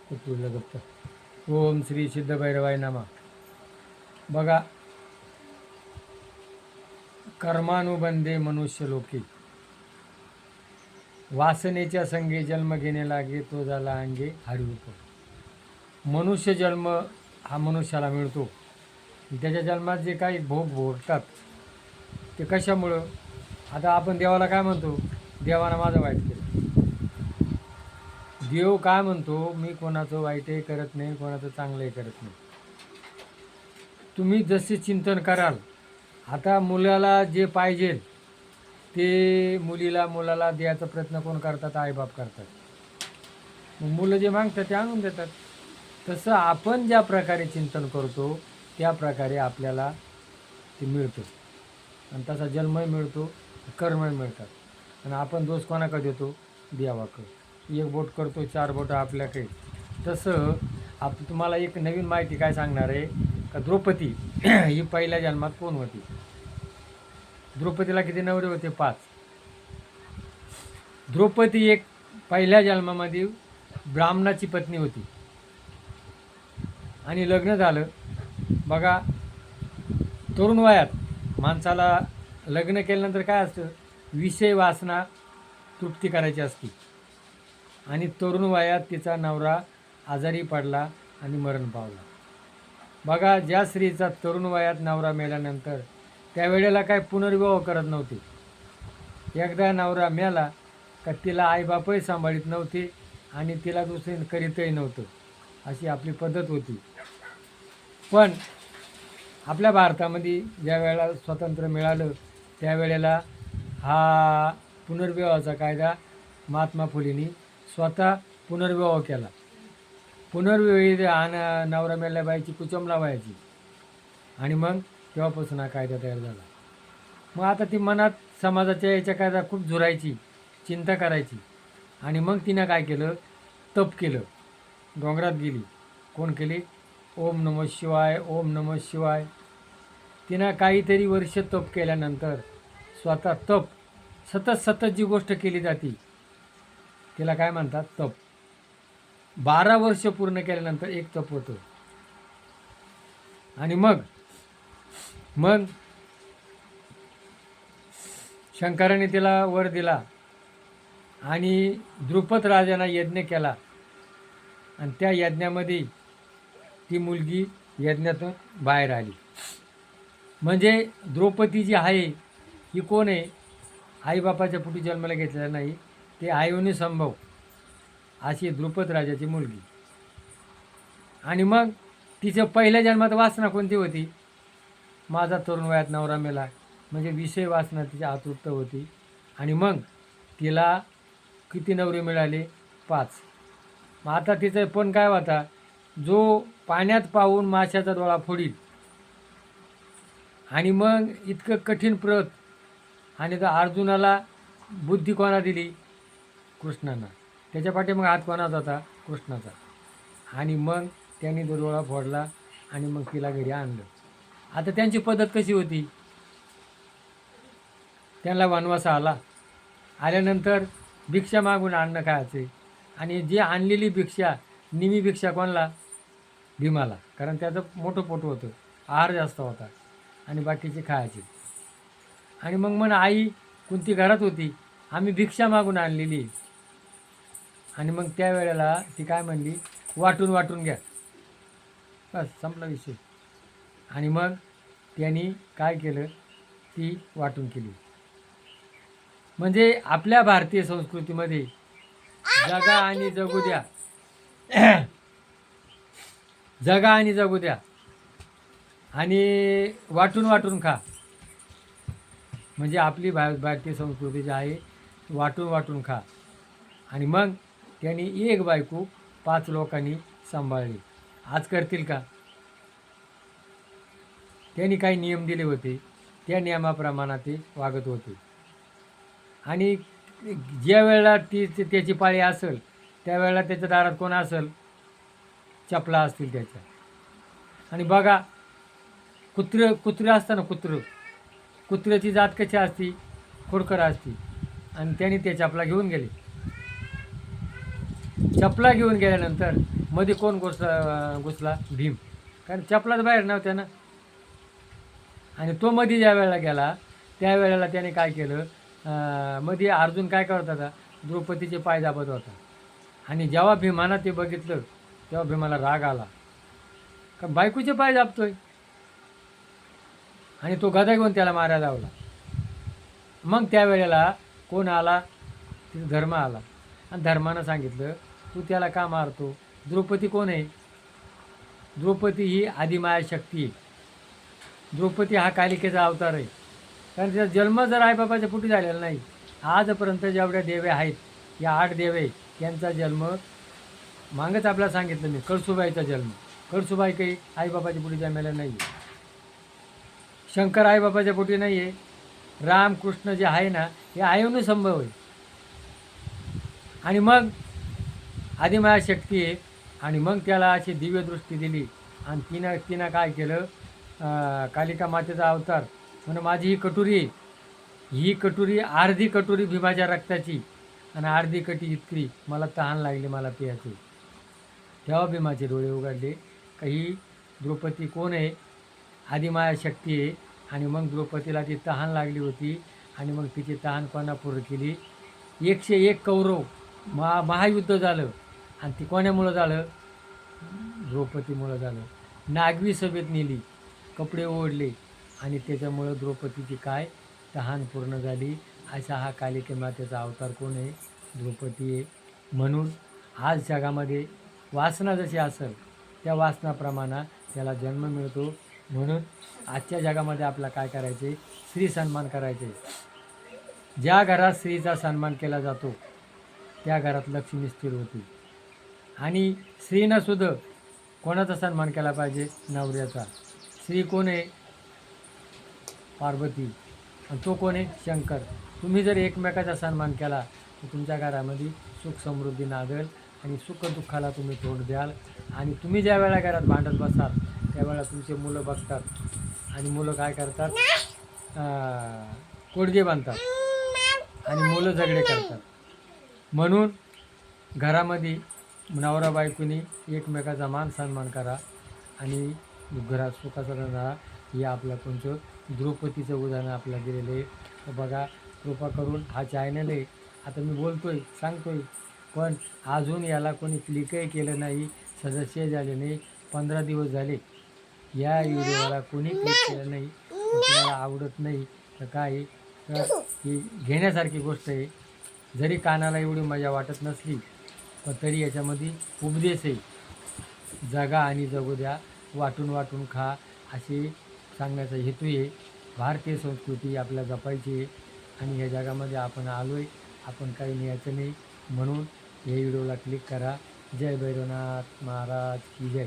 कुतूला गप्प ओम श्री सिद्ध भैरवाय नमः. बघा, कर्मानुबंधे मनुष्य लोके, वासनेच्या संगे जन्म घेणे लागे, तो झाला अंगे हरिरूप. मनुष्य जन्म हा मनुष्याला मिळतो. त्याच्या जन्मात जे काही भोग भोगतात ते कशामुळं? आता आपण देवाला काय म्हणतो? देवानं माझं वाईट केलं. देव काय म्हणतो? मी कोणाचं वाईटही करत नाही, कोणाचं चांगलंही करत नाही. तुम्ही जसे चिंतन कराल, आता मुलाला जे पाहिजे ते मुलाला द्यायचा प्रयत्न कोण करतात? आईबाप करतात. मग मुलं जे मागतात ते आणून देतात. तसं आपण ज्या प्रकारे चिंतन करतो त्या प्रकारे आपल्याला ते मिळतं. आणि तसा जन्मही मिळतो, कर्मही मिळतात. आणि आपण दोष कोणाकडे देतो? देवाकडे. एक बोट करतो, 4 बोटं आपल्याकडे. तसं तुम्हाला एक नवीन माहिती काय सांगणार आहे का? द्रौपदी ही पहिल्या जन्मात कोण होती? द्रौपदीला किती नवरे होते? 5. द्रौपदी एक पहिल्या जन्मामध्ये ब्राह्मणाची पत्नी होती आणि लग्न झालं. बघा, तरुण वयात माणसाला लग्न केल्यानंतर काय असतं? विषय वासना तृप्ती करायची असते. आणि तरुण वयात तिचा नवरा आजारी पडला आणि मरण पावला. बघा, ज्या स्त्रीचा तरुण वयात नवरा मेल्यानंतर त्यावेळेला काय पुनर्विवाह करत नव्हते. एकदा नवरा मेला का तिला आईबापही सांभाळीत नव्हते आणि तिला दुसरे करीतही नव्हतं. अशी आपली पद्धत होती. पण आपल्या भारतामध्ये ज्या वेळेला स्वातंत्र्य मिळालं त्यावेळेला हा पुनर्विवाहाचा कायदा महात्मा फुलेंनी स्वतः पुनर्विवाह केला. पुनर्विवाह नवरा मेल्या बाईची कुचम लावायची. आणि मग तेव्हापासून हा कायदा तयार झाला. मग आता ती मनात समाजाच्या याच्या कायदा खूप झुरायची, चिंता करायची. आणि मग तिनं काय केलं? तप केलं. डोंगरात गेली. कोण केली? ओम नमः शिवाय, ओम नमः शिवाय. तिनं काहीतरी वर्ष तप केल्यानंतर स्वतः तप सतत जी गोष्ट केली जाते तिला काय म्हणतात? तप. 12 वर्ष पूर्ण केल्यानंतर एक तप होतं. आणि मग शंकराने तिला वर दिला आणि द्रुपद राजाने यज्ञ केला. आणि त्या यज्ञामध्ये ती मुलगी यज्ञातून बाहेर आली. म्हणजे द्रौपदी जी आहे ही कोण आहे? आईबापाच्या पोटी जन्माला घेतलेला नाही, ते आयोनी संभव अशी द्रुपद राजाची मुलगी. आणि मग तिच्या पहिल्या जन्मात वासना कोणती होती? माझा तरुण वयात नवरा मेला, म्हणजे विषय वासना तिच्या आतुरता होती. आणि मग तिला किती नवरे मिळाले? 5. मग आता तिचा पण काय होता? जो पाण्यात पाहून माशाचा डोळा फोडील. आणि मग इतकं कठीण व्रत. आणि तर अर्जुनाला बुद्धी कोणा दिली? कृष्णानं. त्याच्या पाठी मग हात कोणाचा होता? कृष्णाचा. आणि मग त्यांनी तो डोळा फोडला आणि मग तिला घरी आणलं. आता त्यांची पद्धत कशी होती? त्यांना वनवास आल्यानंतर भिक्षा मागून अन्न खायचे. आणि जे आणलेली भिक्षा, निमी भिक्षा कोणाला? भीमाला. कारण त्याचं मोठं पोट होतं, आहार जास्त होता आणि बाकीचे खायचे. आणि मग आई कोणती घरात होती, आम्ही भिक्षा मागून आणलेली. आणि मग त्यावेळेला ती काय म्हणली? वाटून घ्या. बस संपला विषय. आणि मग त्यांनी काय केलं? ती वाटून केली. म्हणजे आपल्या भारतीय संस्कृतीमध्ये जगा आणि जगू द्या, जगा आणि जगू द्या आणि वाटून खा. म्हणजे आपली भारतीय संस्कृती जी आहे वाटून खा. आणि मग त्यांनी एक बायको 5 लोकांनी सांभाळली. आज करतील का? त्यांनी काही नियम दिले होते, त्या नियमाप्रमाणे ते वागत होते. आणि ज्या वेळेला त्याची पाळी असेल त्यावेळेला त्याच्या दारात कोण असेल? चपला असतील त्याच्या. आणि बघा, कुत्रं असतं ना, कुत्र्याची जात कशी असती? खोडकर असती. आणि त्यांनी ते चपला घेऊन गेले. चपला घेऊन गेल्यानंतर मध्ये कोण घुसला भीम, कारण चपलाच बाहेर नव्हत्या ना. आणि तो मध्ये ज्या वेळेला गेला त्यावेळेला त्याने काय केलं, मध्ये अर्जुन काय करत होता, द्रौपदीचे पाय दाबत होता. आणि जेव्हा भीमानं ते बघितलं तेव्हा भीमाला राग आला का बायकोचे पाय दाबतोय, आणि तो गदा घेऊन त्याला मारायला लावला. मग त्यावेळेला कोण आला, तिथे धर्म आला. आणि धर्मानं सांगितलं तू त्याला का मारतो, द्रौपदी कोण आहे, द्रौपदी ही आदिमाया शक्ती आहे. द्रौपदी हा कालिकेचा अवतार आहे. कारण तिचा जन्म जर आईबापाच्या पोटी झालेला नाही. आजपर्यंत जेवढ्या देवे आहेत, या 8 देवे, यांचा जन्म मागच आपल्याला सांगितलं मी, कळसुबाईचा जन्म. कळसुबाई काही आईबापाच्या पोटी जन्माला नाही आहे. शंकर आईबापाच्या पोटी नाही आहे. रामकृष्ण जे आहे ना, हे आईनं संभव आहे. आणि मग आदिमाया शक्ती आहे. आणि मग त्याला अशी दिव्य दृष्टी दिली. आणि तिनं काय केलं, कालिका मातेचा अवतार म्हणून माझी ही कटुरी आहे, ही कटुरी अर्धी कटुरी भीमाच्या रक्ताची, आणि अर्धी कटी इतकी मला तहान लागली, मला पियाची. तेव्हा भीमाचे डोळे उघडले का ही द्रौपदी कोण आहे, आदिमाया शक्ती आहे. आणि मग द्रौपदीला ती तहान लागली होती. आणि मग तिची तहान कोणा पूर्ण केली, 101 कौरव महायुद्ध झालं. आणि ती कोणामुळं झालं, द्रौपदीमुळं झालं. नागवी सभेत नेली, कपडे ओढले, आणि त्याच्यामुळं द्रौपदीची काय तहान पूर्ण झाली. असा हा कालिके मातेचा अवतार कोण आहे, द्रौपदी आहे. म्हणून आज जगामध्ये वासना जशी असेल त्या वासनाप्रमाणे त्याला जन्म मिळतो. म्हणून आजच्या जगामध्ये आपला काय करायचे, स्त्री सन्मान करायचे. ज्या घरात स्त्रीचा सन्मान केला जातो त्या घरात लक्ष्मी स्थिर होती. आणि स्त्रीनं सुद्धा कोणाचा सन्मान केला पाहिजे, नवऱ्याचा. स्त्री कोण आहे, पार्वती. आणि तो कोण आहे, शंकर. तुम्ही जर एकमेकाचा सन्मान केला तर तुमच्या घरामध्ये सुख समृद्धी नांदेल, आणि सुखदुःखाला तुम्ही तोंड द्याल. आणि तुम्ही ज्या वेळेला घरात भांडत बसाल त्यावेळेला तुमचे मुलं बघतात, आणि मुलं काय करतात, कोडगे बांधतात, आणि मुलं झगडे करतात. म्हणून घरामध्ये नवरा बायकोनी एकमेकाचा मान सन्मान करा, आणि घरात सुखाचा राहा. हे आपलं कोणतं द्रौपदीचं उदाहरण आपल्याला दिलेलं आहे. तर बघा, कृपा करून हा चॅनल आहे, आता मी बोलतोय सांगतोय, पण अजून याला कोणी क्लिकही केलं नाही, सदस्य झाले नाही. 15 दिवस झाले या व्हिडिओला कोणी क्लिक केलं नाही. तुम्हाला आवडत नाही तर काय, तर ही घेण्यासारखी गोष्ट आहे. जरी कानाला एवढी मजा वाटत नसली पण तरी याच्यामध्ये उपदेश आहे. जगा आणि जगू द्या, वाटून वाटून खा, असे सांगण्याचा हेतू आहे. भारतीय संस्कृती आपल्याला जपायची आहे, आणि या जगामध्ये आपण आलो आहे, आपण काही न्यायचं नाही. म्हणून या व्हिडिओला क्लिक करा. जय भैरवनाथ महाराज की जय.